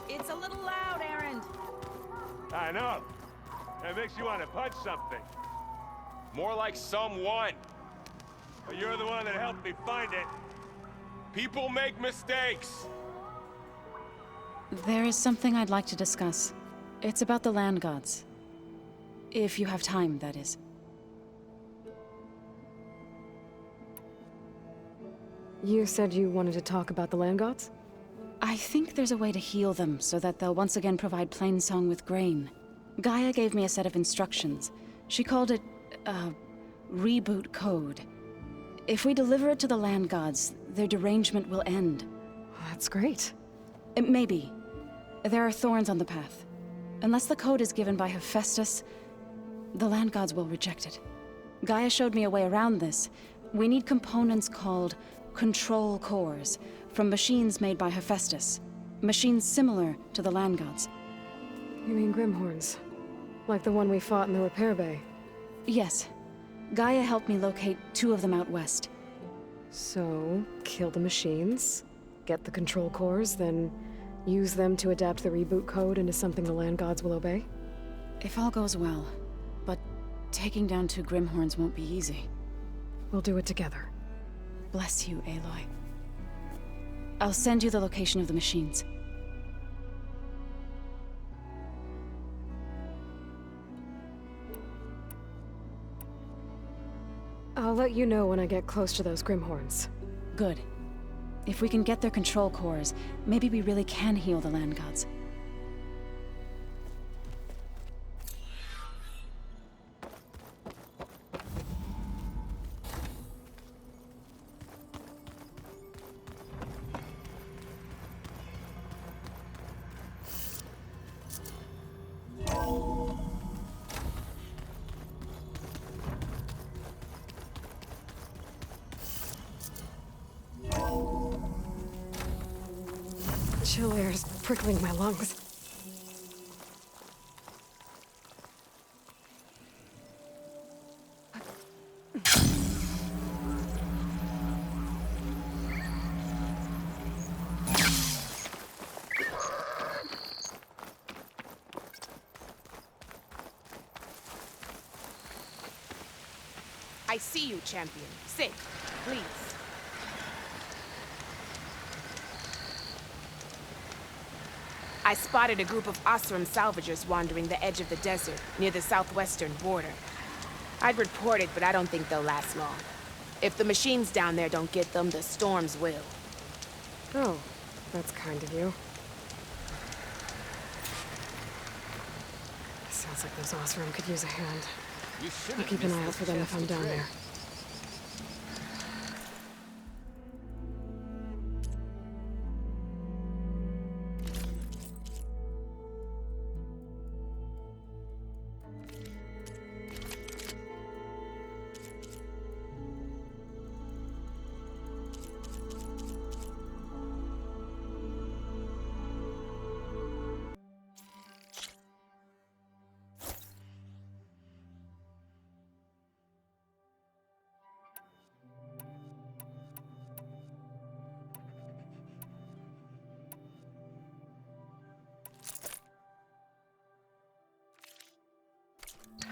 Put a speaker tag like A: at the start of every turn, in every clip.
A: It's a little loud, Aaron.
B: I know. It makes you want to punch something.
C: More like someone.
B: But you're the one that helped me find it.
C: People make mistakes.
D: There is something I'd like to discuss. It's about the land gods. If you have time, that is.
E: You said you wanted to talk about the land gods?
D: I think there's a way to heal them so that they'll once again provide Plainsong with grain. Gaia gave me a set of instructions. She called it, reboot code. If we deliver it to the land gods, their derangement will end.
E: That's great.
D: Maybe. There are thorns on the path. Unless the code is given by Hephaestus, the land gods will reject it. Gaia showed me a way around this. We need components called control cores, from machines made by Hephaestus. Machines similar to the land gods.
E: You mean Grimhorns? Like the one we fought in the repair bay?
D: Yes. Gaia helped me locate 2 of them out west.
E: So, kill the machines, get the control cores, then use them to adapt the reboot code into something the land gods will obey?
D: If all goes well. But taking down 2 Grimhorns won't be easy.
E: We'll do it together.
D: Bless you, Aloy. I'll send you the location of the machines.
E: I'll let you know when I get close to those Grimhorns.
D: Good. If we can get their control cores, maybe we really can heal the land gods.
E: Chill air is prickling my lungs.
A: I see you, champion. Sit, please. I spotted a group of Osram salvagers wandering the edge of the desert, near the southwestern border. I'd report it, but I don't think they'll last long. If the machines down there don't get them, the storms will.
E: Oh, that's kind of you. Sounds like those Osram could use a hand. I'll keep an eye out for them if I'm down there.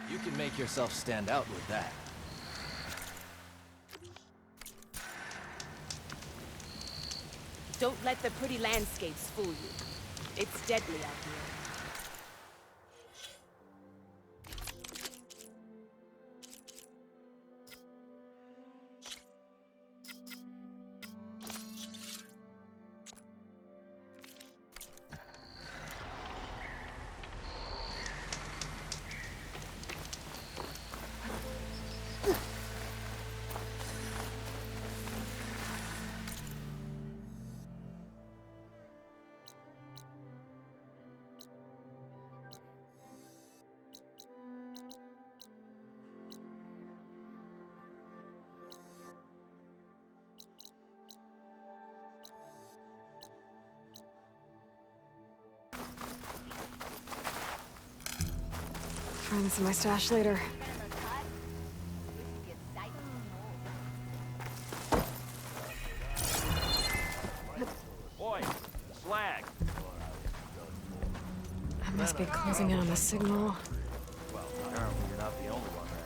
F: You can make yourself stand out with that.
A: Don't let the pretty landscapes fool you. It's deadly out here.
E: Find this in my stash later.
C: Boy,
E: must be closing in on the signal.
F: Well, apparently you're not the only one there.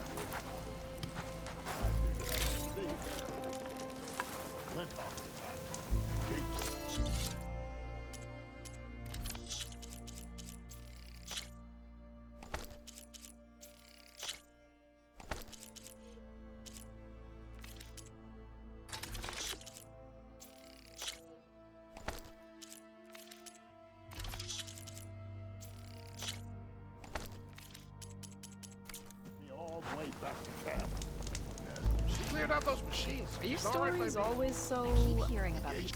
G: She cleared out those machines.
H: Are your
G: It's all right,
H: stories
G: baby.
H: always so...
I: I keep hearing about these.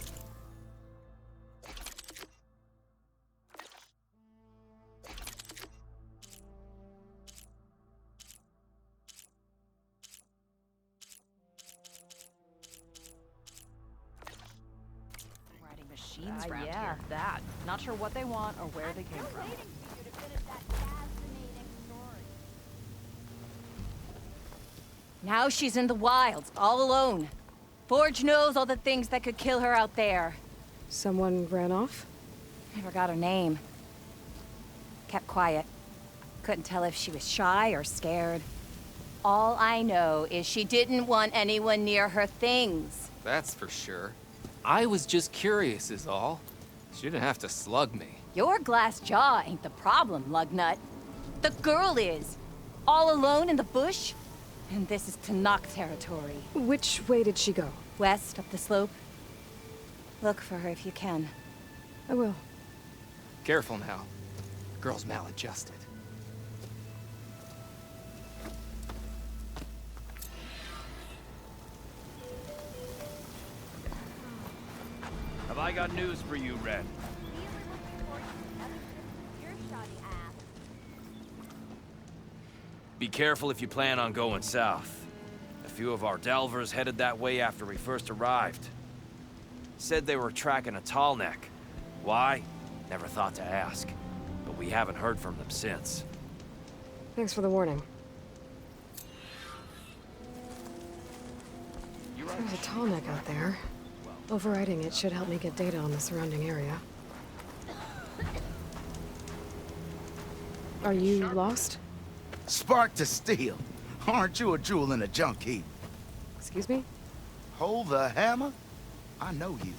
I: Riding machines around
H: yeah,
I: here.
H: that. Not sure what they want or where they came from.
I: Now she's in the wilds, all alone. Forge knows all the things that could kill her out there.
E: Someone ran off?
I: I forgot her name. Kept quiet. Couldn't tell if she was shy or scared. All I know is she didn't want anyone near her things.
J: That's for sure. I was just curious is all. She didn't have to slug me.
I: Your glass jaw ain't the problem, lugnut. The girl is. All alone in the bush. And this is Tanakh territory.
E: Which way did she go?
I: West, up the slope. Look for her if you can.
E: I will.
J: Careful now. Girl's maladjusted.
F: Have I got news for you, Red? Be careful if you plan on going south. A few of our delvers headed that way after we first arrived. Said they were tracking a tall neck. Why? Never thought to ask. But we haven't heard from them since.
E: Thanks for the warning. There's a tall neck out there. Overriding it should help me get data on the surrounding area. Are you lost?
G: Spark to steel. Aren't you a jewel in a junk heap?
E: Excuse me?
G: Hold the hammer? I know you.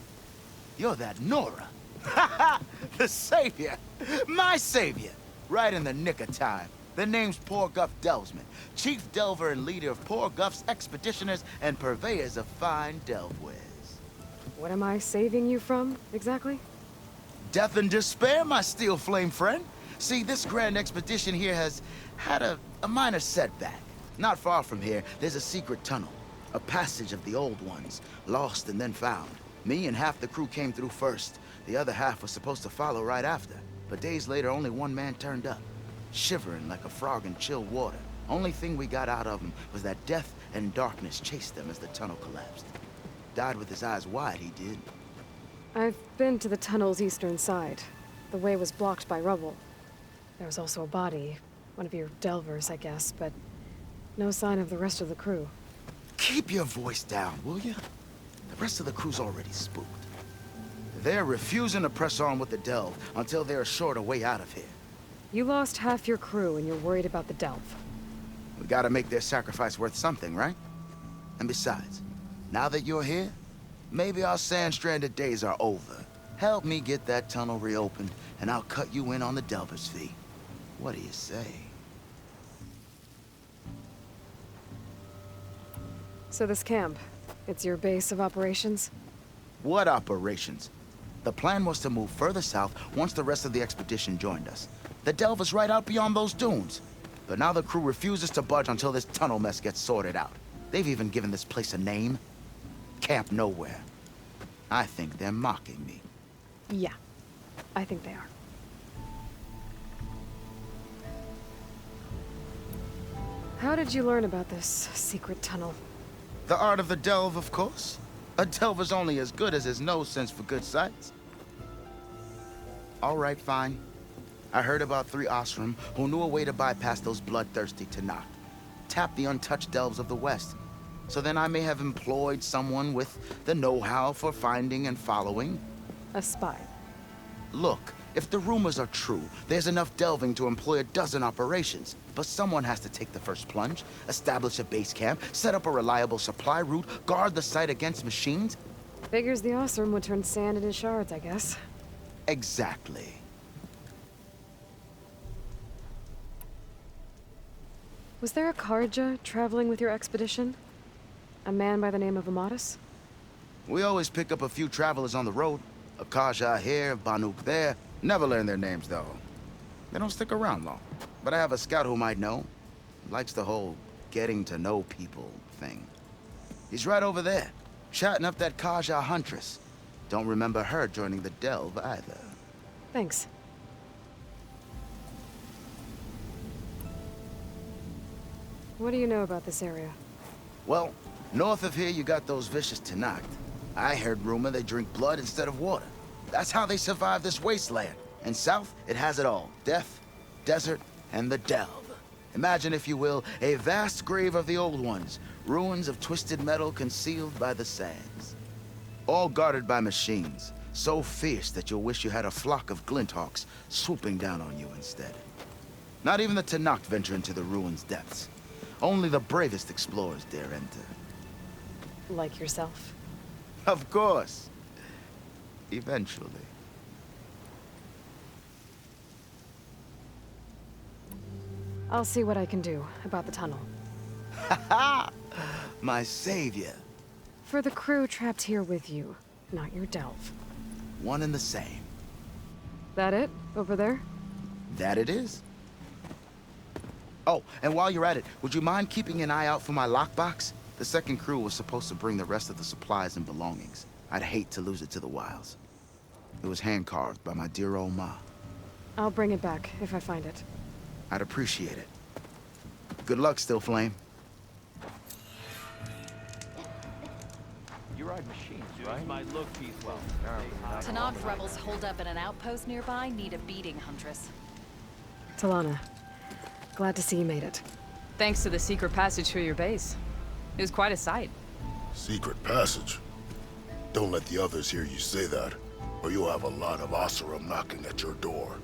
G: You're that Nora. Ha ha! The savior! My savior! Right in the nick of time. The name's Poor Guff Delvesman, chief delver and leader of Poor Guff's expeditioners and purveyors of fine delve wares.
E: What am I saving you from, exactly?
G: Death and despair, my steel flame friend. See, this grand expedition here has had a minor setback. Not far from here, there's a secret tunnel. A passage of the old ones, lost and then found. Me and half the crew came through first. The other half was supposed to follow right after. But days later, only one man turned up. Shivering like a frog in chilled water. Only thing we got out of him was that death and darkness chased them as the tunnel collapsed. Died with his eyes wide, he did.
E: I've been to the tunnel's eastern side. The way was blocked by rubble. There was also a body. One of your delvers, I guess, but no sign of the rest of the crew.
G: Keep your voice down, will you? The rest of the crew's already spooked. They're refusing to press on with the delve until they're assured a way out of here.
E: You lost half your crew and you're worried about the delve.
G: We gotta make their sacrifice worth something, right? And besides, now that you're here, maybe our sand-stranded days are over. Help me get that tunnel reopened, and I'll cut you in on the delver's fee. What do you say?
E: So this camp, it's your base of operations?
G: What operations? The plan was to move further south once the rest of the expedition joined us. The delver's right out beyond those dunes. But now the crew refuses to budge until this tunnel mess gets sorted out. They've even given this place a name. Camp Nowhere. I think they're mocking me.
E: Yeah, I think they are. How did you learn about this secret tunnel?
G: The art of the delve, of course. A delver's only as good as his nose sense for good sights. All right, fine. I heard about 3 Osram who knew a way to bypass those bloodthirsty Tanakh. Tap the untouched delves of the West. So then I may have employed someone with the know-how for finding and following.
E: A spy.
G: Look, If the rumors are true, there's enough delving to employ a dozen operations. But someone has to take the first plunge, establish a base camp, set up a reliable supply route, guard the site against machines.
E: Figures the Osram would turn sand into shards, I guess.
G: Exactly.
E: Was there a Kharja traveling with your expedition? A man by the name of Amatis?
G: We always pick up a few travelers on the road. A Kharja here, Banuk there. Never learn their names, though. They don't stick around long. But I have a scout who might know. Likes the whole getting to know people thing. He's right over there, chatting up that Kharja huntress. Don't remember her joining the delve either.
E: Thanks. What do you know about this area?
G: Well, north of here you got those vicious Tenakth. I heard rumor they drink blood instead of water. That's how they survive this wasteland. And south, it has it all. Death, desert, and the delve. Imagine, if you will, a vast grave of the old ones. Ruins of twisted metal concealed by the sands. All guarded by machines. So fierce that you'll wish you had a flock of glinthawks swooping down on you instead. Not even the Tenakth venture into the ruins' depths. Only the bravest explorers dare enter.
E: Like yourself?
G: Of course. Eventually.
E: I'll see what I can do about the tunnel.
G: Ha-ha! My savior.
E: For the crew trapped here with you, not your delve.
G: One and the same.
E: That it? Over there?
G: That it is. Oh, and while you're at it, would you mind keeping an eye out for my lockbox? The second crew was supposed to bring the rest of the supplies and belongings. I'd hate to lose it to the wilds. It was hand-carved by my dear old ma.
E: I'll bring it back if I find it.
G: I'd appreciate it. Good luck, Still Flame.
F: You ride machines, right? My look piece well.
H: Tenakth rebels holed up at an outpost nearby need a beating, Huntress.
E: Talana, glad to see you made it.
K: Thanks to the secret passage through your base. It was quite a sight.
L: Secret passage? Don't let the others hear you say that, or you'll have a lot of Oseram knocking at your door.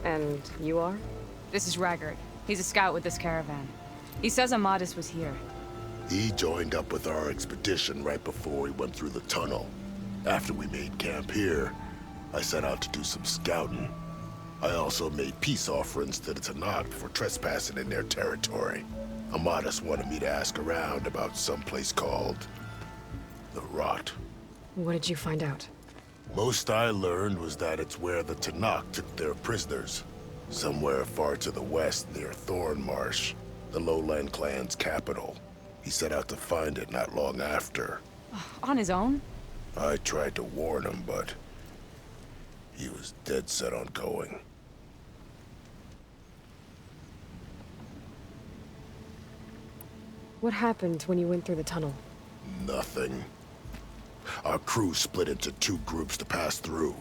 E: And you are?
K: This is Raggard. He's a scout with this caravan. He says Amatis was here.
L: He joined up with our expedition right before we went through the tunnel. After we made camp here, I set out to do some scouting. I also made peace offerings to the Tenakth for trespassing in their territory. Amatis wanted me to ask around about some place called the Rot.
E: What did you find out?
L: Most I learned was that it's where the Tenakth took their prisoners. Somewhere far to the west near Thornmarsh, the Lowland clan's capital. He set out to find it not long after.
K: On his own?
L: I tried to warn him, but he was dead set on going.
E: What happened when you went through the tunnel?
L: Nothing. Our crew split into two groups to pass through.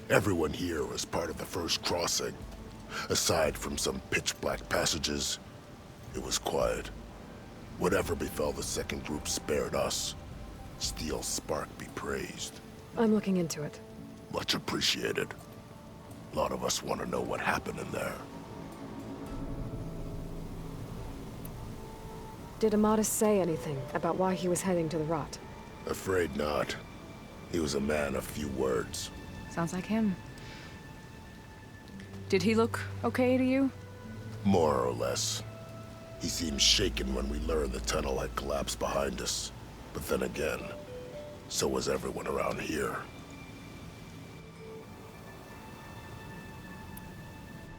L: Everyone here was part of the first crossing. Aside from some pitch-black passages, it was quiet. Whatever befell the second group spared us. Steel Spark be praised.
E: I'm looking into it.
L: Much appreciated. A lot of us want to know what happened in there.
E: Did Amatis say anything about why he was heading to the Rot?
L: Afraid not. He was a man of few words.
K: Sounds like him. Did he look okay to you?
L: More or less. He seemed shaken when we learned the tunnel had collapsed behind us. But then again, so was everyone around here.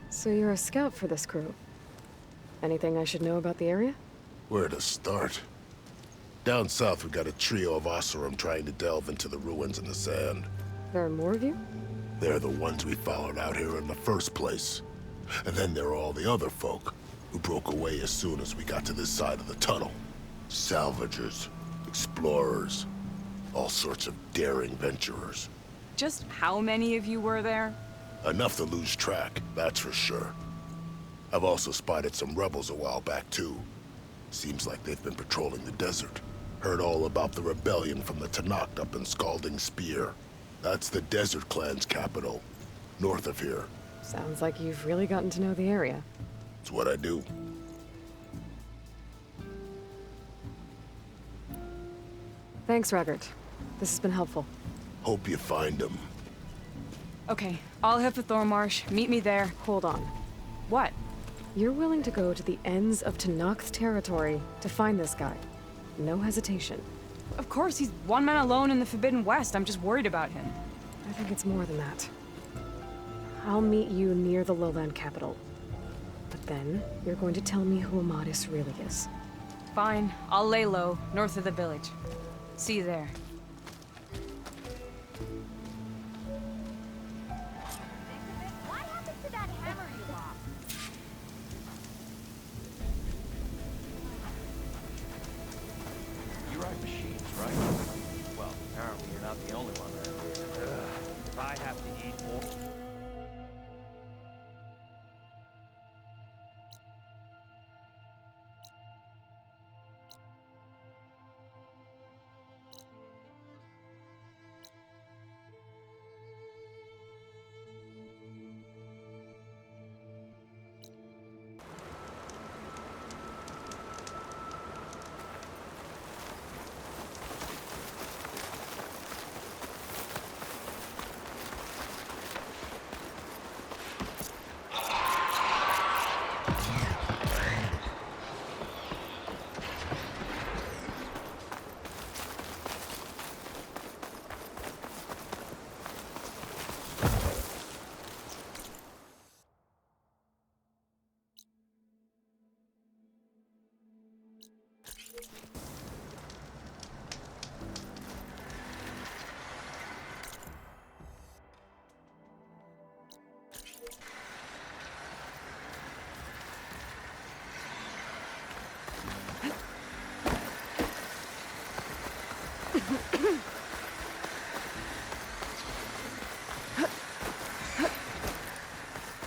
E: So you're a scout for this crew. Anything I should know about the area?
L: Where to start? Down south, we got a trio of Oseram trying to delve into the ruins in the sand.
E: There are more of you?
L: They're the ones we followed out here in the first place. And then there are all the other folk who broke away as soon as we got to this side of the tunnel. Salvagers, explorers, all sorts of daring venturers.
K: Just how many of you were there?
L: Enough to lose track, that's for sure. I've also spotted some rebels a while back, too. Seems like they've been patrolling the desert. Heard all about the rebellion from the Tenakth up in Scalding Spear. That's the Desert Clan's capital. north of here.
E: Sounds like you've really gotten to know the area.
L: It's what I do.
E: Thanks, Ruggert. This has been helpful.
L: Hope you find him.
K: Okay, I'll head for Thormarsh. Meet me there.
E: Hold on.
K: What?
E: You're willing to go to the ends of Tenakth's territory to find this guy. No hesitation.
K: Of course, he's one man alone in the Forbidden West. I'm just worried about him.
E: I think it's more than that. I'll meet you near the lowland capital. But then, you're going to tell me who Amadis really is.
K: Fine, I'll lay low, north of the village. See you there.
I: What happened to that hammer you lost?
F: You ride machines, right? Well, apparently you're not the only one around here. If I have to eat more...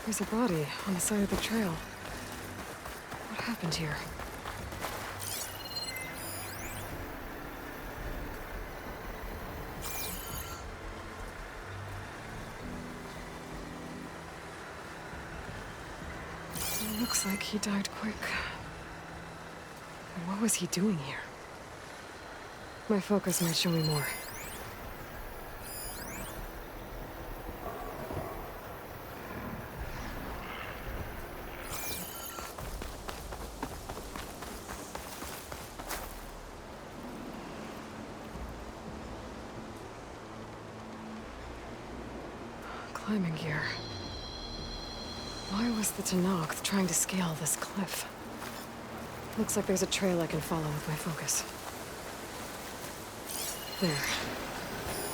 E: There's a body on the side of the trail. What happened here? It looks like he died quick. What was he doing here? My focus might show me more. Climbing gear. Why was the Tenakth trying to scale this cliff? Looks like there's a trail I can follow with my focus. There.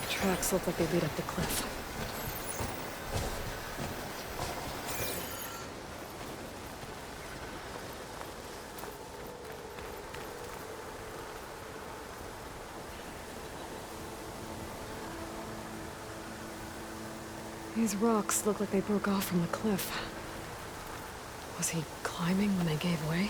E: Tracks look like they lead up the cliff. These rocks look like they broke off from the cliff. Was he climbing when they gave way?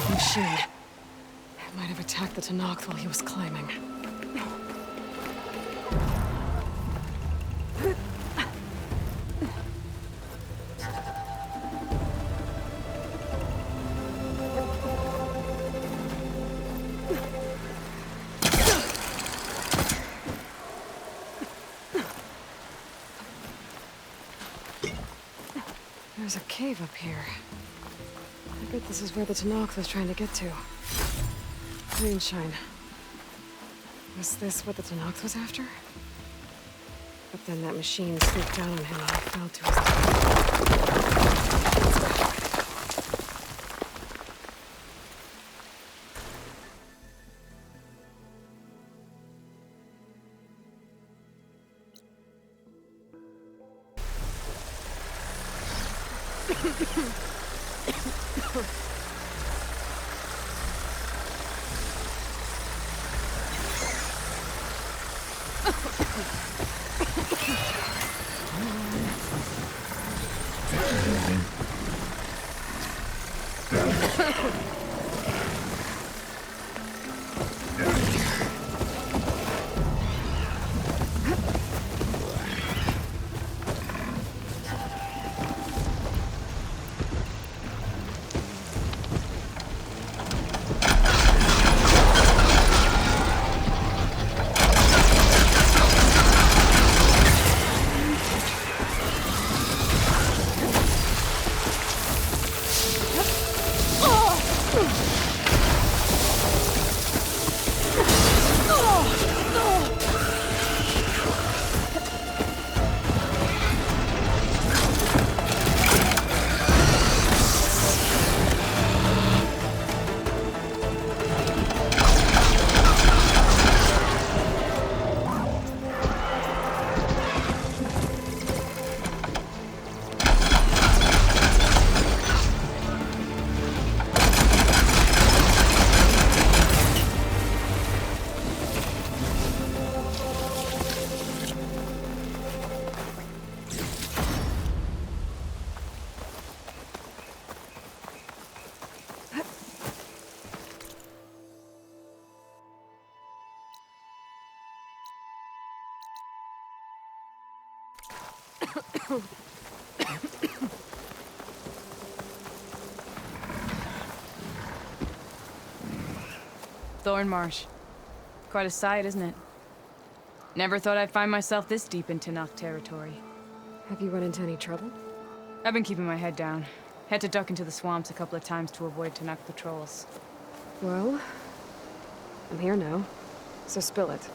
E: Machine. It might have attacked the Tenakth while he was climbing. There's a cave up here. I bet this is where the Tenakth was trying to get to. Greenshine. Was this what the Tenakth was after? But then that machine swooped down on him and he fell to his death.
K: Thorn Marsh. Quite a sight, isn't it? Never thought I'd find myself this deep in Tenakth territory.
E: Have you run into any trouble?
K: I've been keeping my head down. Had to duck into the swamps a couple of times to avoid Tenakth patrols.
E: Well, I'm here now, so spill it.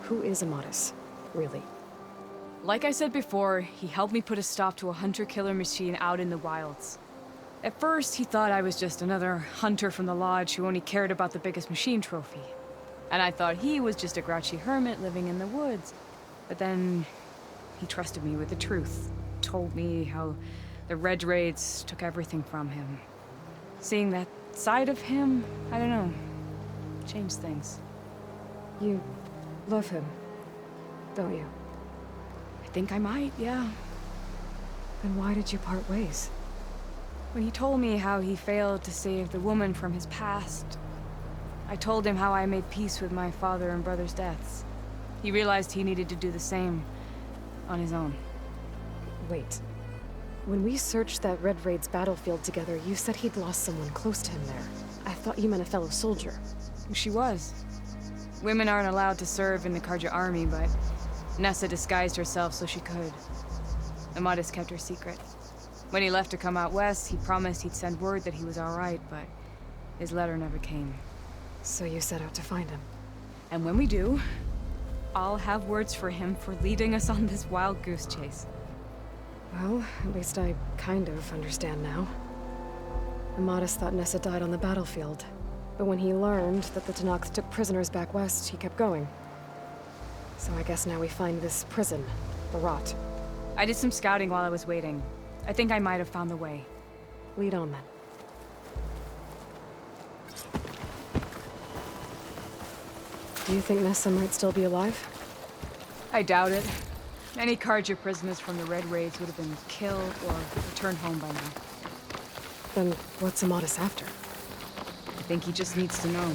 E: Who is Amatis, really?
K: Like I said before, he helped me put a stop to a hunter-killer machine out in the wilds. At first, he thought I was just another hunter from the Lodge who only cared about the biggest machine trophy. And I thought he was just a grouchy hermit living in the woods. But then, he trusted me with the truth. Told me how the Red Raids took everything from him. Seeing that side of him, I don't know, changed things.
E: You love him, don't you?
K: I think I might, yeah.
E: Then why did you part ways?
K: When he told me how he failed to save the woman from his past, I told him how I made peace with my father and brother's deaths. He realized he needed to do the same on his own.
E: Wait. When we searched that Red Raid's battlefield together, you said he'd lost someone close to him there. I thought you meant a fellow soldier.
K: She was. Women aren't allowed to serve in the Karja army, but Nessa disguised herself so she could. Amatis kept her secret. When he left to come out west, he promised he'd send word that he was all right, but his letter never came.
E: So you set out to find him.
K: And when we do, I'll have words for him for leading us on this wild goose chase.
E: Well, at least I kind of understand now. Amatis thought Nessa died on the battlefield, but when he learned that the Tenakth took prisoners back west, he kept going. So I guess now we find this prison, the Rot.
K: I did some scouting while I was waiting. I think I might have found the way.
E: Lead on, then. Do you think Nessa might still be alive?
K: I doubt it. Any Karja prisoners from the Red Raids would have been killed or returned home by now.
E: Then what's Amatis after?
K: I think he just needs to know.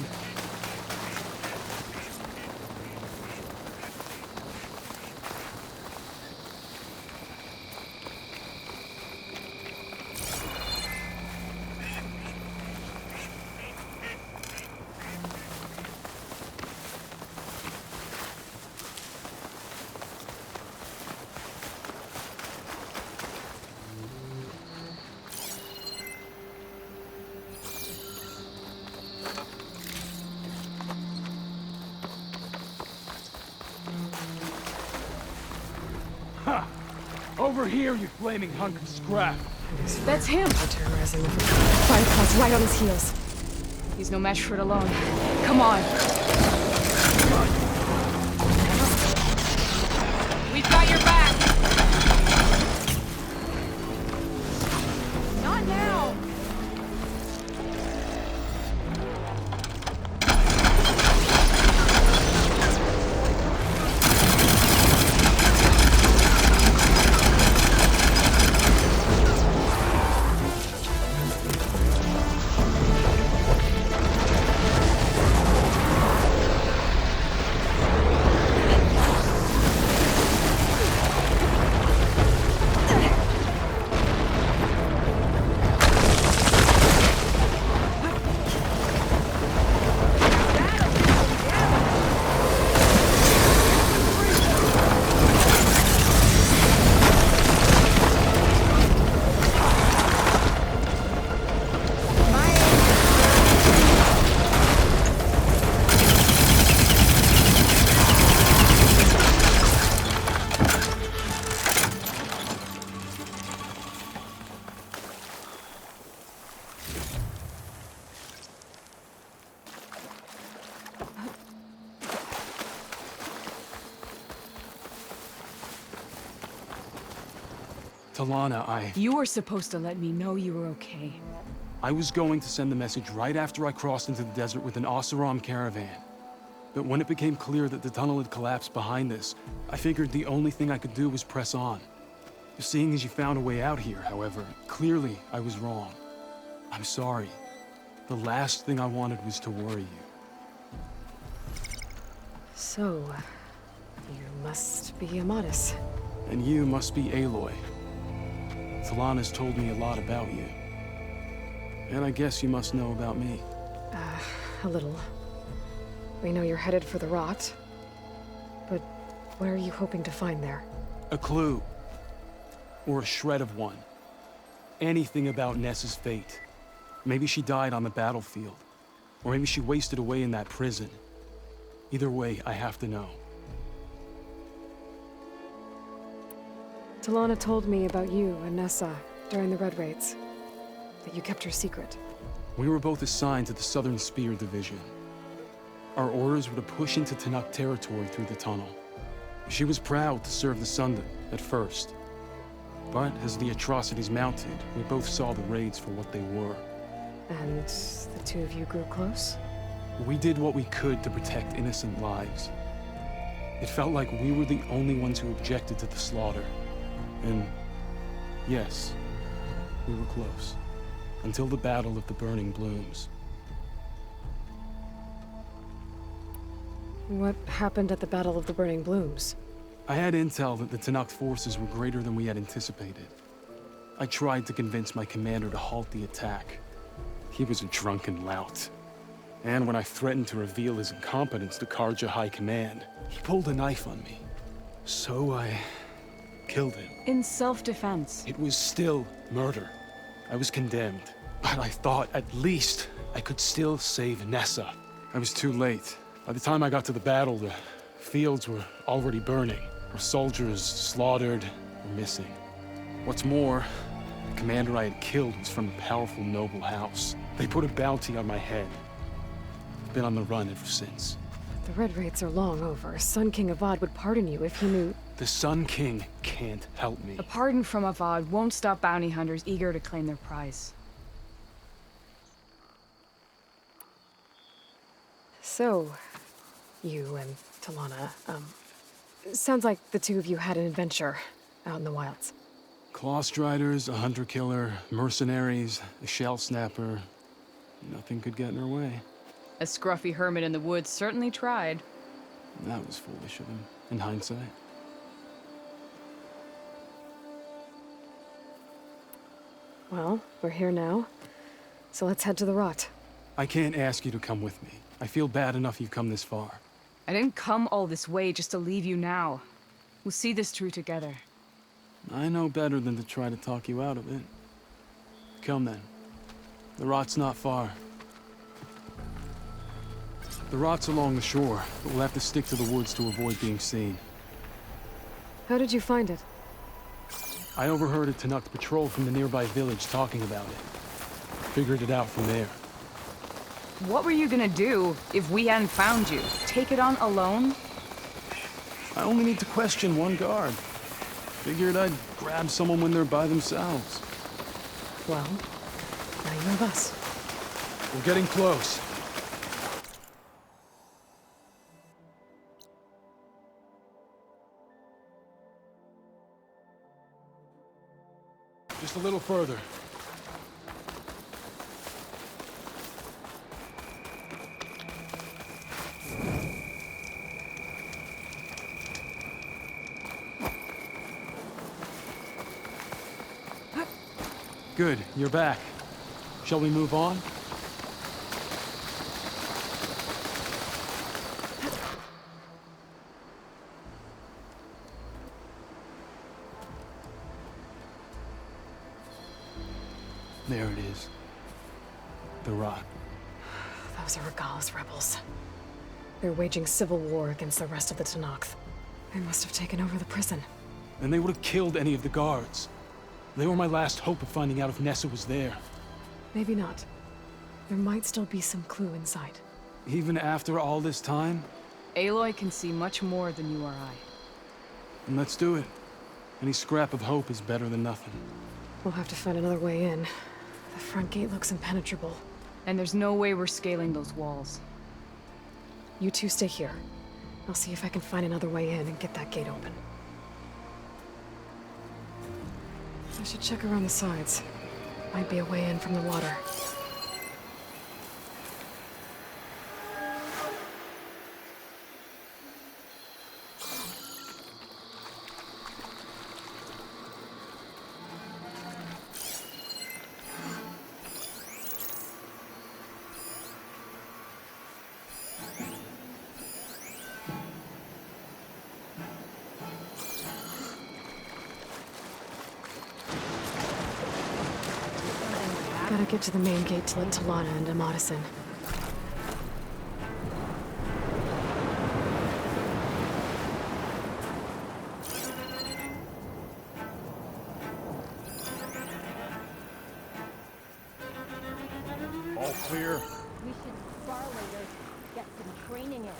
B: Over here, you flaming hunk of scrap.
K: That's him!
E: Terrorizing the Fireflies right on his heels.
K: He's no match for it alone. Come on! We've got your back! Not now!
M: Talana,
K: You were supposed to let me know you were okay.
M: I was going to send the message right after I crossed into the desert with an Oseram caravan. But when it became clear that the tunnel had collapsed behind us, I figured the only thing I could do was press on. Seeing as you found a way out here, however, clearly I was wrong. I'm sorry. The last thing I wanted was to worry you.
E: So, you must be Amatis.
M: And you must be Aloy. Talana's told me a lot about you. And I guess you must know about me.
E: A little. We know you're headed for the rot. But what are you hoping to find there?
M: A clue. Or a shred of one. Anything about Nessa's fate. Maybe she died on the battlefield. Or maybe she wasted away in that prison. Either way, I have to know.
E: Talana told me about you and Nessa during the Red Raids. That you kept her secret.
M: We were both assigned to the Southern Spear Division. Our orders were to push into Tanakh territory through the tunnel. She was proud to serve the Sundan at first. But as the atrocities mounted, we both saw the raids for what they were.
E: And the two of you grew close?
M: We did what we could to protect innocent lives. It felt like we were the only ones who objected to the slaughter. And yes, we were close. Until the Battle of the Burning Blooms.
E: What happened at the Battle of the Burning Blooms?
M: I had intel that the Tanakh forces were greater than we had anticipated. I tried to convince my commander to halt the attack. He was a drunken lout. And when I threatened to reveal his incompetence to Karja High Command, he pulled a knife on me. So I killed him.
K: In self-defense.
M: It was still murder. I was condemned. But I thought at least I could still save Nessa. I was too late. By the time I got to the battle, the fields were already burning. Our soldiers slaughtered or missing. What's more, the commander I had killed was from a powerful noble house. They put a bounty on my head. I've been on the run ever since.
E: The Red Raids are long over. Sun King Avad would pardon you if he knew...
M: The Sun King can't help me.
K: A pardon from Avad won't stop bounty hunters eager to claim their prize.
E: So, you and Talana, sounds like the two of you had an adventure out in the wilds.
M: Clawstriders, a hunter-killer, mercenaries, a shell snapper. Nothing could get in her way.
K: A scruffy hermit in the woods certainly tried.
M: That was foolish of him, in hindsight.
E: Well, we're here now, so let's head to the rot.
M: I can't ask you to come with me. I feel bad enough you've come this far.
K: I didn't come all this way just to leave you now. We'll see this through together.
M: I know better than to try to talk you out of it. Come then. The rot's not far. The rot's along the shore, but we'll have to stick to the woods to avoid being seen.
E: How did you find it?
M: I overheard a Tanakh patrol from the nearby village talking about it. Figured it out from there.
K: What were you gonna do if we hadn't found you? Take it on alone?
M: I only need to question one guard. Figured I'd grab someone when they're by themselves.
E: Well, now you have us.
M: We're getting close. Just a little further. Good, you're back. Shall we move on? There it is. The rot.
E: Those are Regala's rebels. They're waging civil war against the rest of the Tanakh. They must have taken over the prison.
M: And they would have killed any of the guards. They were my last hope of finding out if Nessa was there.
E: Maybe not. There might still be some clue inside.
M: Even after all this time?
K: Aloy can see much more than you or I.
M: And let's do it. Any scrap of hope is better than nothing.
E: We'll have to find another way in. The front gate looks impenetrable.
K: And there's no way we're scaling those walls.
E: You two stay here. I'll see if I can find another way in and get that gate open. I should check around the sides. Might be a way in from the water. Gotta get to the main gate to let Talana and Amadis in.
B: All clear?
I: We should spar later, get some training in.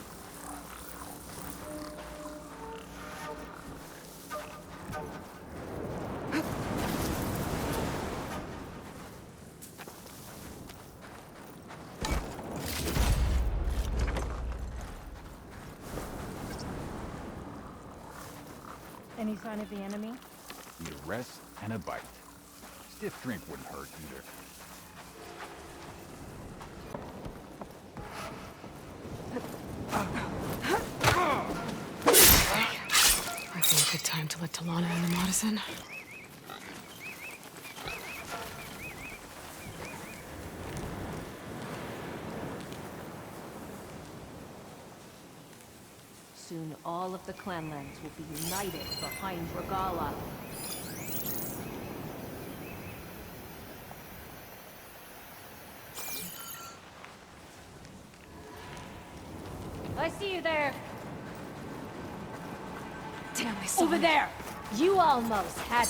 I: Any sign of the enemy?
N: Need a rest and a bite. Stiff drink wouldn't hurt either.
E: Might be a good time to let Talana and Amadis in.
I: Soon all of the clanlands will be united behind Regala. I see you there.
E: Damn, they saw
I: Over
E: me.
I: there. You almost had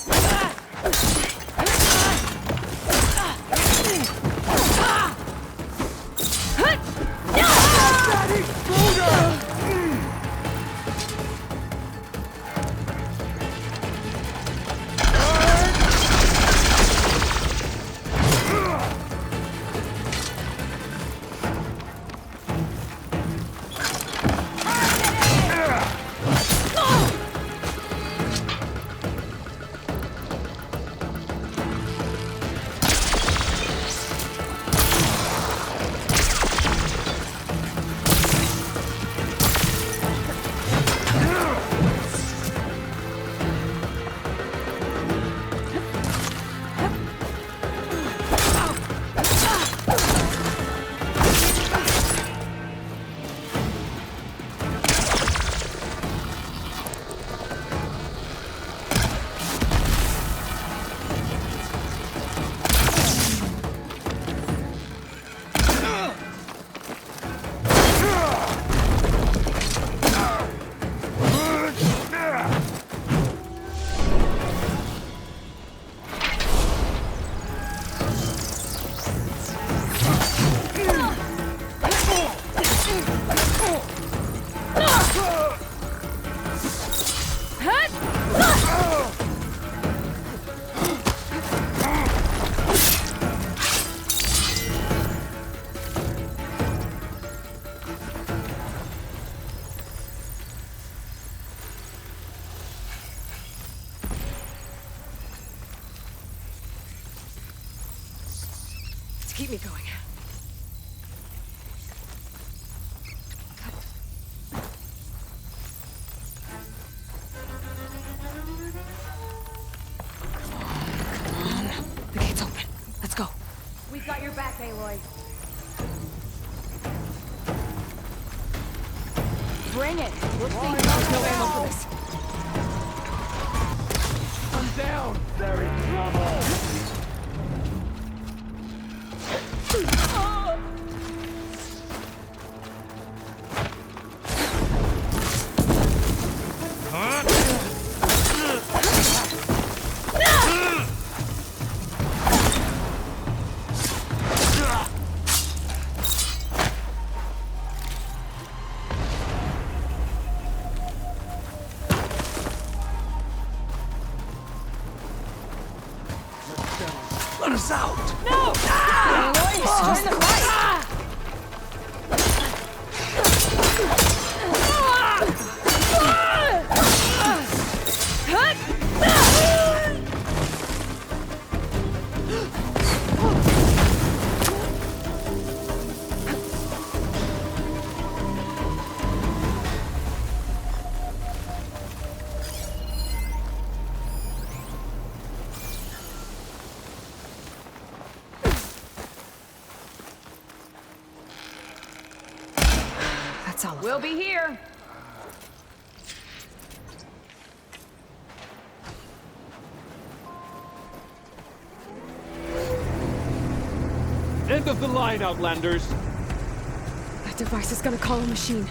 E: Keep me going. Come on. The gate's open. Let's go.
I: We've got your back, Aloy. Bring it. We'll see.
E: No ammo for this.
B: I'm down! They're in trouble!
M: out!
K: No! Aloy, join the fight!
E: That's all.
K: We'll be here.
B: End of the line, Outlanders.
E: That device is gonna call a machine.